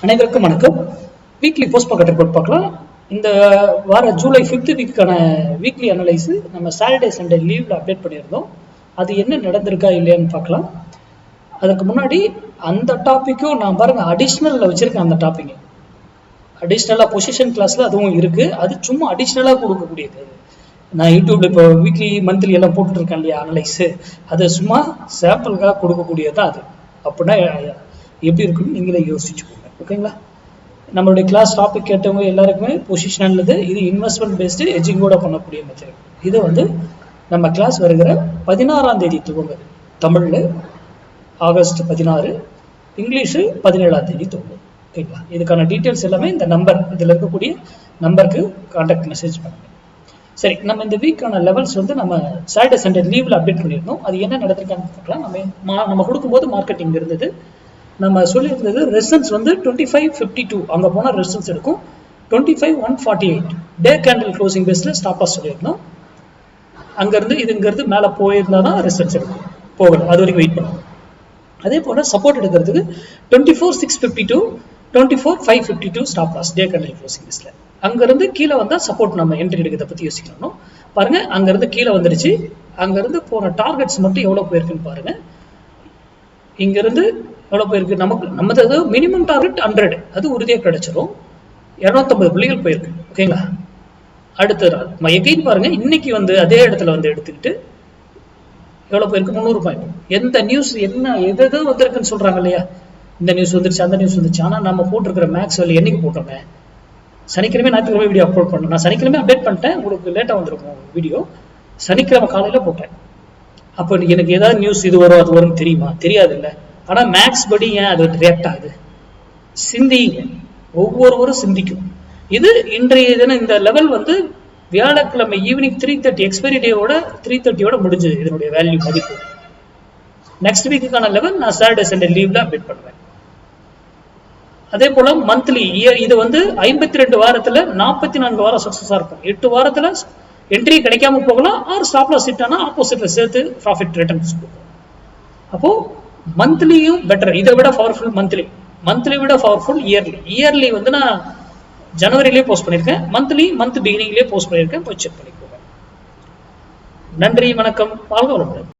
அனைவருக்கும் வணக்கம். Weekly post market report பார்க்கலாம். இந்த வார ஜூலை 5th வீக்கான வீக்லி அனலைஸ் நம்ம சாட்டர்டே சண்டே லீவ்ல அப்டேட் பண்ணியிருந்தோம். அது என்ன நடந்திருக்கா இல்லையான்னு பார்க்கலாம். அதுக்கு முன்னாடி அந்த டாப்பிக்கும் நான் பாருங்க அடிஷ்னலில் வச்சிருக்கேன். அந்த டாபிக் அடிஷ்னலாக பொசிஷன் கிளாஸில் அதுவும் இருக்கு. அது சும்மா அடிஷ்னலாக கொடுக்கக்கூடியது. நான் யூடியூப்ல இப்போ வீக்லி மந்த்லி எல்லாம் போட்டுருக்கேன் இல்லையா அனலைஸு, அது சும்மா சாம்பிளுக்காக கொடுக்கக்கூடியதான். அது அப்படின்னா எப்படி இருக்குன்னு நீங்களே யோசிச்சுக்கோங்க. ஓகேங்களா? நம்மளுடைய கிளாஸ் டாபிக் கேட்டவங்க எல்லாருக்குமே பொசிஷனல்து இது இன்வெஸ்ட்மெண்ட் பேஸ்டு எஜிங்கோட பண்ணக்கூடிய மெத்தட். இது நம்ம கிளாஸ் வருகிற 16ஆம் தேதி துவங்குது. தமிழில் ஆகஸ்ட் 16, இங்கிலீஷு 17ஆம் தேதி துவங்குது. ஓகேங்களா? இதுக்கான டீட்டெயில்ஸ் எல்லாமே இந்த நம்பர், இதில் இருக்கக்கூடிய நம்பருக்கு கான்டாக்ட் மெசேஜ் பண்ணுங்க. சரி, நம்ம இந்த வீக்கான லெவல்ஸ் நம்ம சாட்டர்டே சண்டே லீவில் அப்டேட் பண்ணியிருந்தோம். அது என்ன நடந்திருக்கான்னு பார்க்கலாம். நம்ம கொடுக்கும்போது மார்க்கெட்டிங் இருந்தது. நம்ம சொல்லியிருந்தது ரெசன்ஸ் 2552 அங்கே போனால் ரெசன்ஸ் இருக்கும். 25148 டே கேண்டில் க்ளோசிங் பேஸில் ஸ்டாப் லாஸ் சொல்லியிருந்தோம். அங்கேருந்து இதுங்கிறது மேலே போயிருந்தா தான் ரெசன்ஸ் இருக்கும். போகணும், அது வரைக்கும் வெயிட் பண்ணணும். அதே போல் சப்போர்ட் எடுக்கிறதுக்கு 24652 24552 stop loss day candle closing பேஸில். அங்கேருந்து கீழே வந்தால் சப்போர்ட் நம்ம என்ட்ரி எடுக்கிறத பற்றி யோசிக்கணும். பாருங்கள், அங்கேருந்து கீழே வந்துருச்சு. அங்கேருந்து போன டார்கெட்ஸ் மட்டும் எவ்வளோ போயிருக்குன்னு பாருங்கள். இங்கேருந்து எவ்வளோ போயிருக்கு, நமது மினிமம் டார்கெட் 100, அது உறுதியாக கிடைச்சிடும். 250 புள்ளிகள் போயிருக்கு. ஓகேங்களா? அடுத்த நாள் எகைன் பாருங்க, இன்னைக்கு அதே இடத்துல எடுத்துக்கிட்டு எவ்வளோ போயிருக்கு, 300 பாயிண்ட். எந்த நியூஸ் என்ன எது வந்திருக்குன்னு சொல்றாங்க இல்லையா, இந்த நியூஸ் வந்துருச்சு அந்த நியூஸ் வந்துருச்சு. ஆனால் நம்ம போட்டிருக்கிற மேக்ஸ் வேல்யூ என்னைக்கு போட்டோங்க, சனிக்கிழமை ஞாயிற்றுக்கிழமை வீடியோ அப்லோட் பண்ணேன். நான் சனிக்கிழமை அப்டேட் பண்ணிட்டேன், உங்களுக்கு லேட்டாக வந்திருக்கும் வீடியோ. சனிக்கிழமை காலையில் போட்டேன். அப்போ எனக்கு ஏதாவது நியூஸ் இது வரும் அது வரும்னு தெரியுமா? தெரியாது இல்லை. ஆனால் மேக்ஸ் படி ஏன் அது ரியாக்ட் ஆகுது? சிந்திங்க, ஒவ்வொருவரும் சிந்திக்கும். இது இன்றைய தினம் இந்த லெவல் வியாழக்கிழமை ஈவினிங் 3:30 எக்ஸ்பைரி டேவோட 3:30 முடிஞ்சது இதனுடைய வேல்யூ மதிப்பு. நெக்ஸ்ட் வீக்குக்கான லெவல் நான் சாட்டர்டே சண்டே லீவ்ல அப்டேட் பண்ணுவேன். அதே போல மந்த்லி இயர் இது 52 வாரத்துல 44 வாரம் சக்சஸா இருக்கும். 8 வாரத்துல என்ட்ரி கிடைக்காம போகலாம், ஆர் ஸ்டாப் லாஸ் ஹிட் ஆனா ஆப்போசிட்ல சேர்த்து ப்ராஃபிட் ரிட்டர்ன்ஸ் கொடுக்கும். அப்போ மந்த்லியும் பெட்டர், இதை விட பவர்ஃபுல் மந்த்லி விட பவர்ஃபுல் இயர்லி நான் ஜனவரியிலே போஸ்ட் பண்ணியிருக்கேன். மந்த் பிகினிங்லேயே போஸ்ட் பண்ணியிருக்கேன். போய் செக் பண்ணிக்கோங்க. நன்றி, வணக்கம், வாழ்க வளமுடன்.